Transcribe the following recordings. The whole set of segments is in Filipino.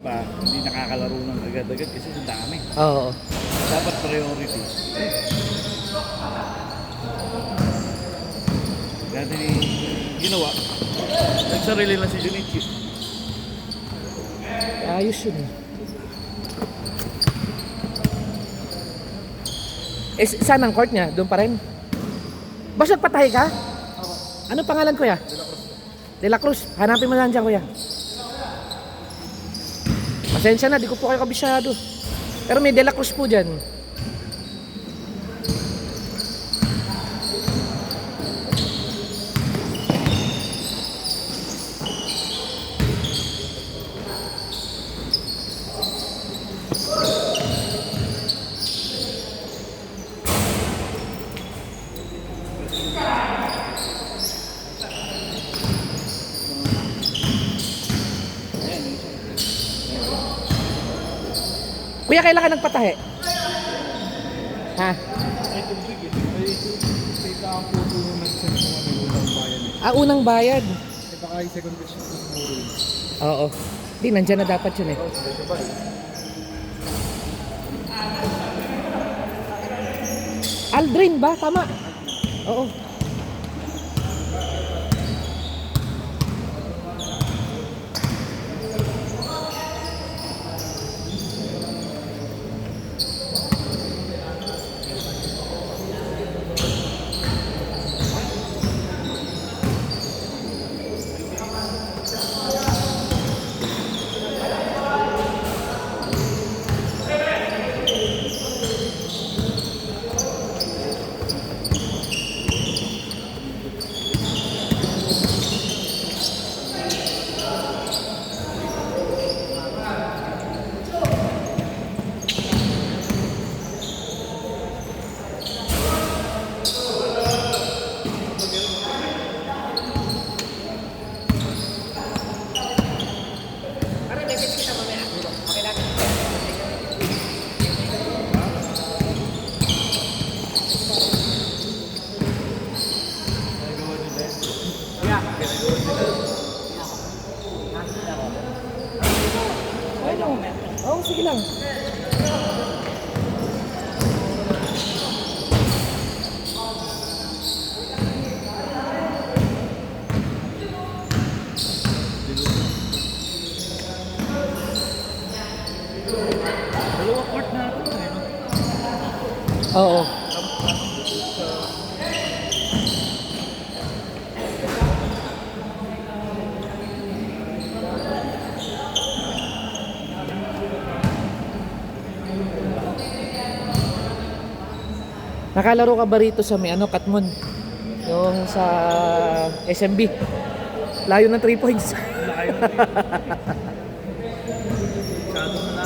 pa, hindi nakakalaro ng agad-agad kasi ang dami. Oo. Dapat priority. Dati ginawa, nagsarili lang si Junichi. Ayos yun. Saan ang court niya? Doon pa rin? Basta patay ka? Ano pangalan, kuya? De La Cruz. Hanapin mo lang dyan, kuya. Pasensya na, di ko po kayo kabisyado. Pero may De La Cruz po dyan. Kuya, kailan ka nagpatahe? Ha? Unang bayad. Baka yung second question ko siguro yun. Oo. Di, nandyan na dapat yun eh. Aldrin ba? Tama. Oo. Oo, sige lang. Dalawa court na ito eh. Oo. Nakalaro ka ba rito sa may Katmon? Yung sa SMB. Layo ng 3 points. Layo na yun. Masyado na.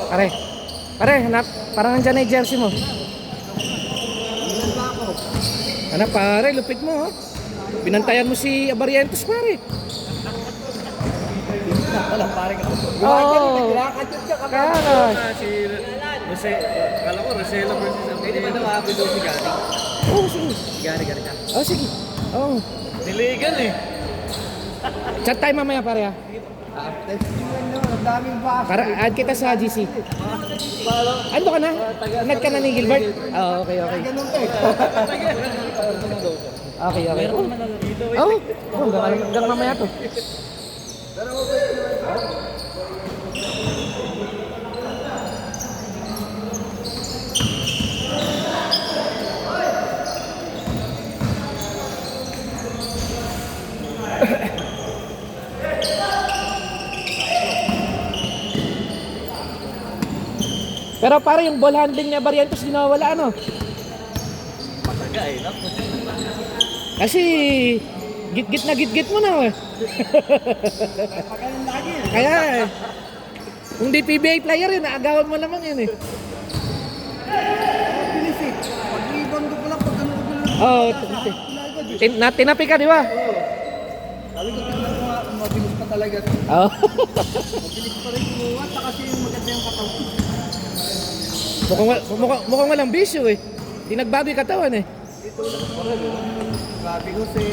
Pare. Pare, parang nandyan na yung jersey mo. Ano pare, lupit mo oh. Binantayan mo si Abarientos pare. Walang pare ka. Oo. Kaya. Si Jose, kala ko Rosella versus Pwede ba nakapit doon si Gary? Oo, sige. Gary ka. Oo, sige. Oo. Niligan eh. Chat tayo mamaya pare ha. Para add kita sa GC. Ano ka na? Nag ka na ni Gilbert? Oo, okay. Okay. Oo, hanggang mamaya to. Pero para yung ball handling niya Barrientos di nawawala ano. Mataga eh, no? Kasi git-git na git-git mo na eh. Kaya eh. Kung di PBA player yun, naagawan mo lamang yun eh. Bilis eh. Pag-rebound ko lang, pag ganun ko lang. Oo, tinapi ka di ba? Sabi ko, tingnan ko nga, mabilis pa talaga. Oo. Mabilis pa rin kumuha, saka kasi yung maganda yung katawan. mukhang walang bisyo eh. Di nagbago yung katawan eh. Dito lang pa rin. Grabe ko si...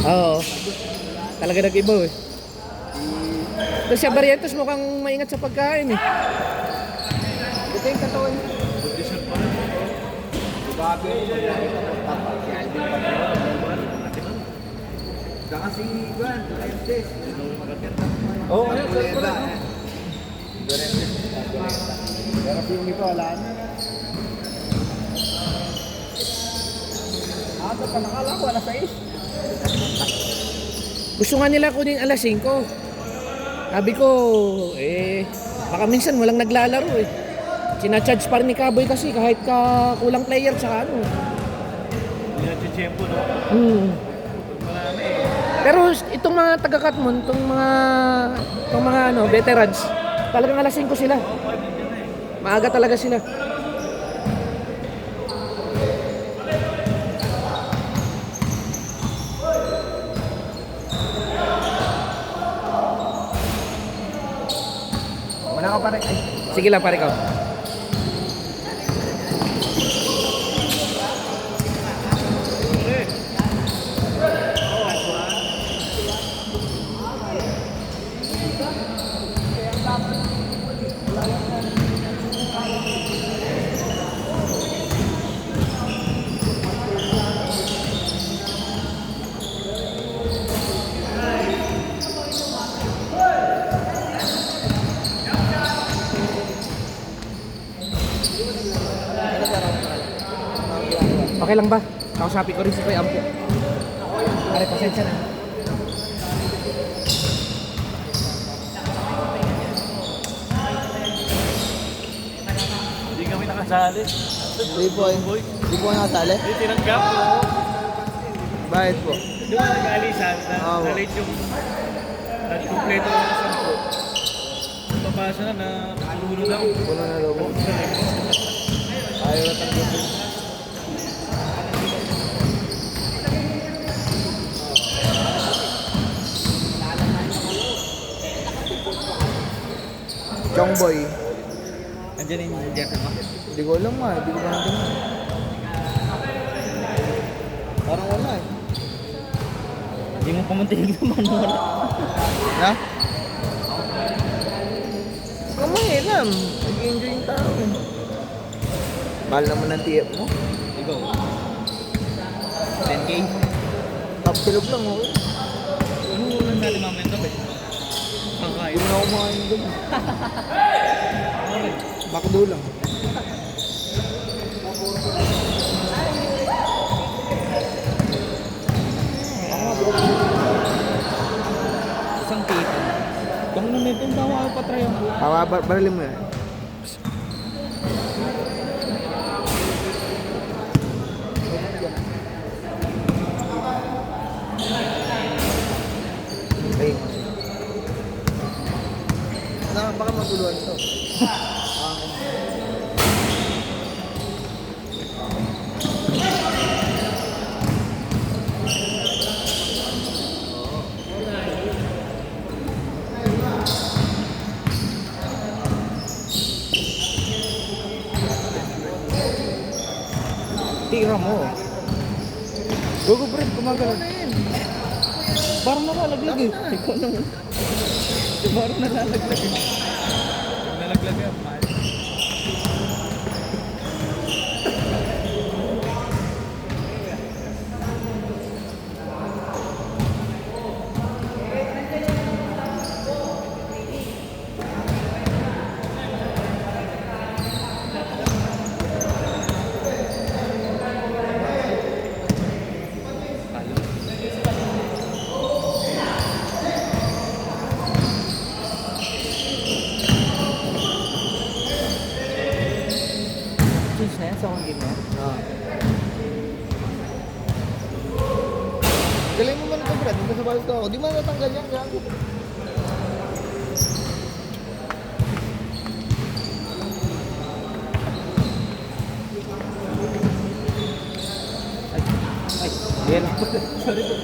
Oo. Talaga nag-iba eh. Tapos siya Barrientos mukhang maingat sa pagkain eh. Ito yung katawan niya. Grabe yung pagkakita ko. Tapat. Si Alvin Pagkakita. Saka si Juan, Durentes. Oo, ano? Durentes. Pero yung iba, wala na. Ito pa, nakala ko, alas 6. Gusto nga nila kunin alas 5. Sabi ko, baka minsan walang naglalaro eh. Sinacharge pa rin ni Kaboy kasi kahit kulang player tsaka ano. Hindi na tiyempo, no? Marami eh. Pero itong mga taga-Katmon, itong mga veterans, talagang alas 5 sila. Maaga talaga sila. Wala ka pa rin. Ay, Sige lang pare ko. Okay lang ba? Kausapin ko rin si Kuya Ampo. Pare, pasensya na. Hindi kami nakasali. Hindi po, hindi po nakasali. Hindi tinanggap ko. Bakit po? Di ba nag-aalisan na Oo. na-late yung nag-kompleto ng 10. Papasa na nakalulo daw. Puno na lobo. Ayaw na tanggapin. Chongboy. Andiyan yung jacket mo. Hindi ko alam nga, hindi ko pa natin. Parang wala eh. Hindi mo pamantinig naman wala. Na? Kamay lang. Nag-enjoy yung tao eh. Mahal naman ang TF mo. Ikaw. 10K. Top silog lang okay. Ano ulan natin mamaya gabi? Kakain. Hindi na ako makain doon. Bakdo lang. Isang tito. Kung na nito, bawa ka pa try ang buhay. Baralin mo yan. Ay. Baka maguluhan to. Tira mo. Gogo Brad, gumagalaw. Parang nalalaglag eh. Ikaw naman. Parang nalalaglag eh. Nalaglag yan, mahal. Ito, di man natanggal yan, gago. Ay, yan. Sorry po.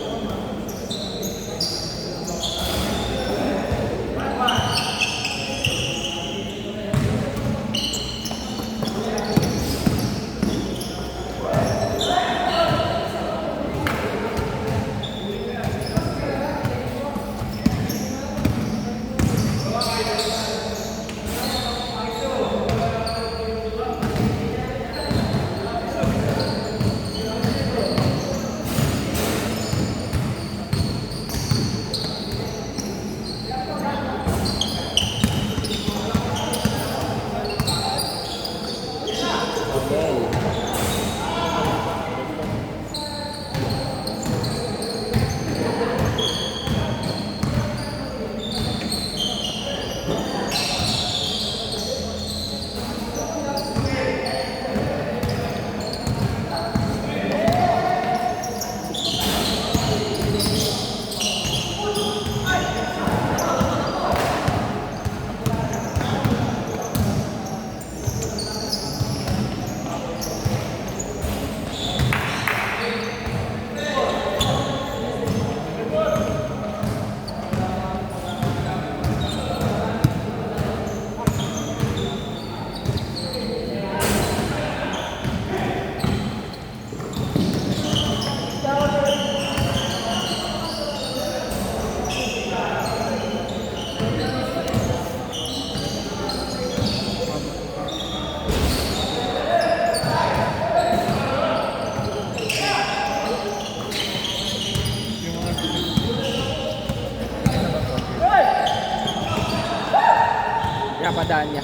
Padaan niya.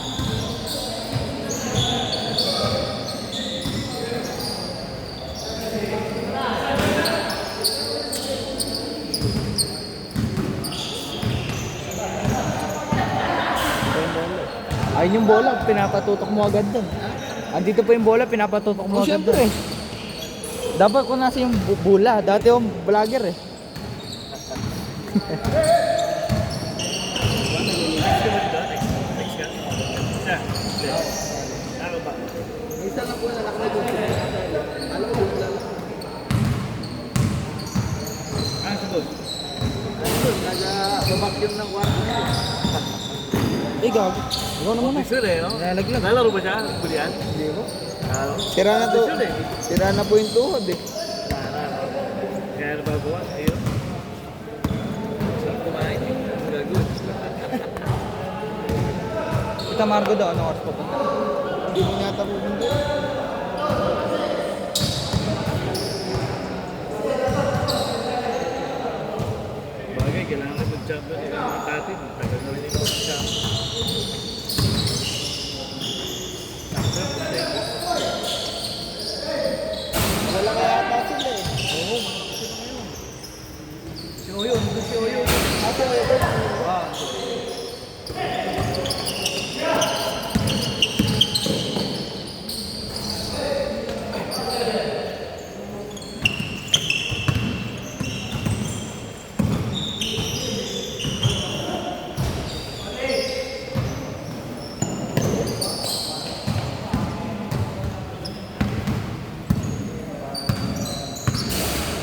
Ayun yung bola, pinapatutok mo agad dun. Andito pa yung bola, pinapatutok mo agad dun. Siyempre. Dapat ko nasa yung bola. Dati yung vlogger eh. Isa na po na nakalagay doon. Alam ko, Sagot. nag-vacuum ng kwarto. Eh, gago. Ikaw na muna. Officer eh, no? Nalaglag. Nalaro ba siya? Bulian? Hindi mo? Lalo. Sira na to. Officer eh. Sira na po yung tuhod eh. Kaya nabagawa, ayun. Sarap kumain eh. Gagod. Kita Margo daw, anong oras papunta? Hindi mo yata pupunta. Bagay, kailangan na mag-champion eh. Ang tatin, tagal na rin yung mag-champion. Wala ka yata sila eh. Oo, si Oyo, nandun si Oyo. Ako ito.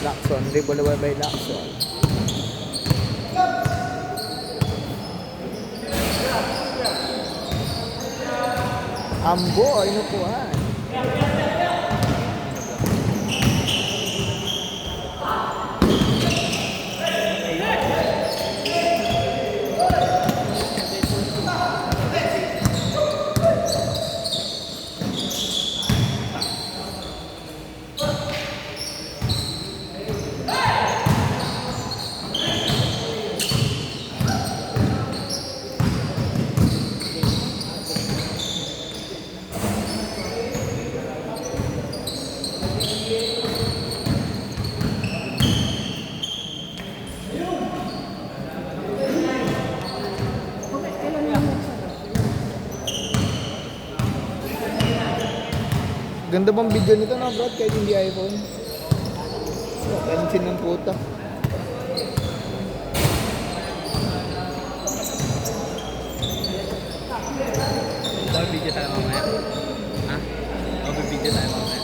Lacson, Ribolo by Lacson. Ambo, inupuan. Ganda bang video nito na Brad kahit hindi iPhone? Pansin ng puta. tayo mamaya. Ha? Mag-video tayo mamaya.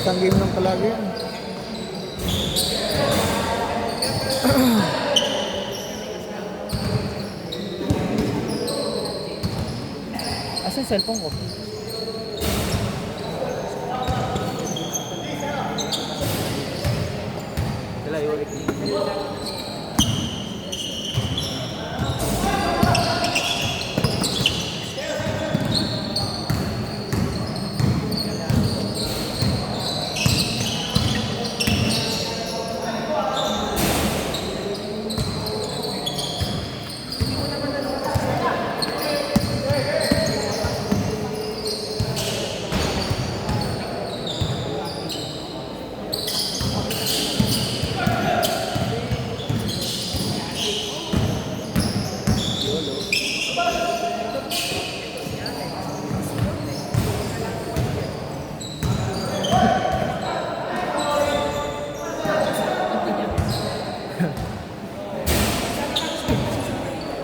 Isang game lang palagi yan. Asa yung cellphone ko? Dala, iulit.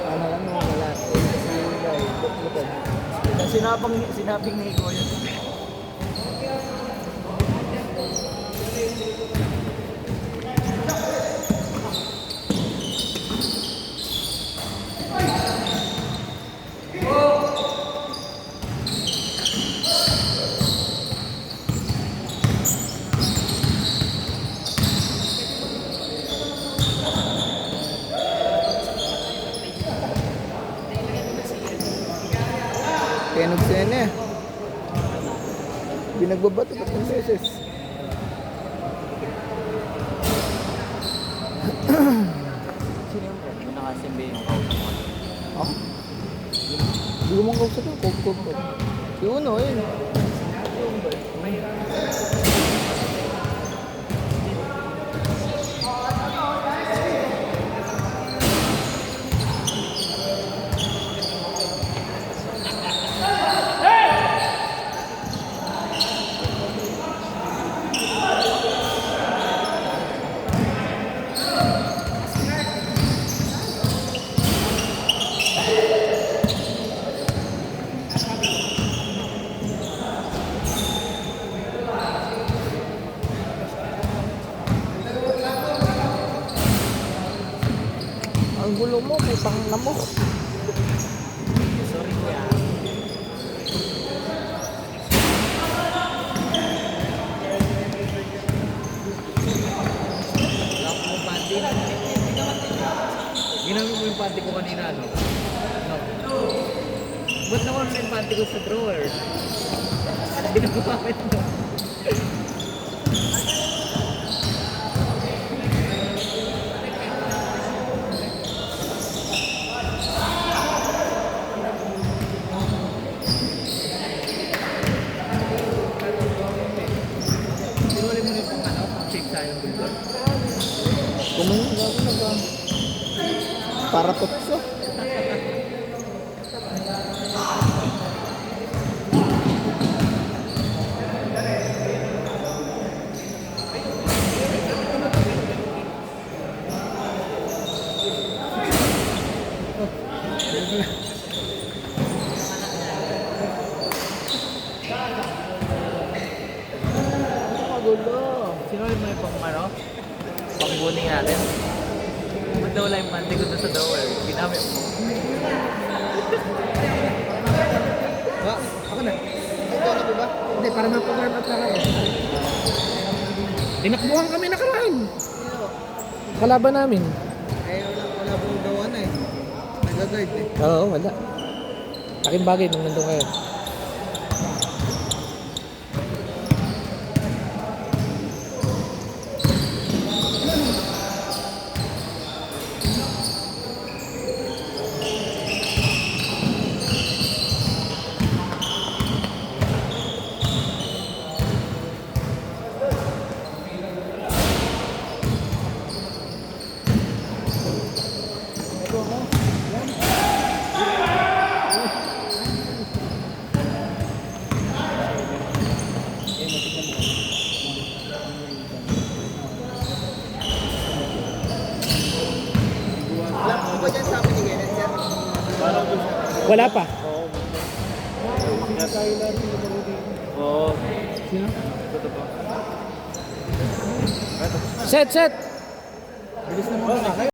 Ano lang mo wala. Sinabing ni Iko yun. Kaya nagsena eh. Binagbabato 3 beses. Sino yung friend mo? Nakasimbi yung kausap mo. Ah? Hindi ko mong kausap yung kop. Yung ano, yun. Ang gulo mo, putang na mo. Sorry kuya. Lock mo panty. Ginamit mo yung panty ko kanina, no? No. Ba't naman mo yung panty ko sa drawer? Hindi na gumamit mo. Sinulit mo rin kung ano, pang-check sa yung bulldog. Kumain na ako nag para tutso. Magulo. Sinulit mo yung pang ano? Pang-buning natin. Ba't na wala yung panty ko doon sa drawer? Ginamit mo. Ako na. Ito na ba? Hindi, para mapag-warm up lang ako. Tinakbuhan kami nakaraan. Kalaban namin. Eh, wala pong gawa na eh. Nag-guide eh. Oo, wala. Aking bagay nung nandun kayo. ba dyan sa amin ni Kenneth, sir? Parang doon siya. Wala pa. Oo. Oo. Sino? Ito ba? Set, set. Bilis na mga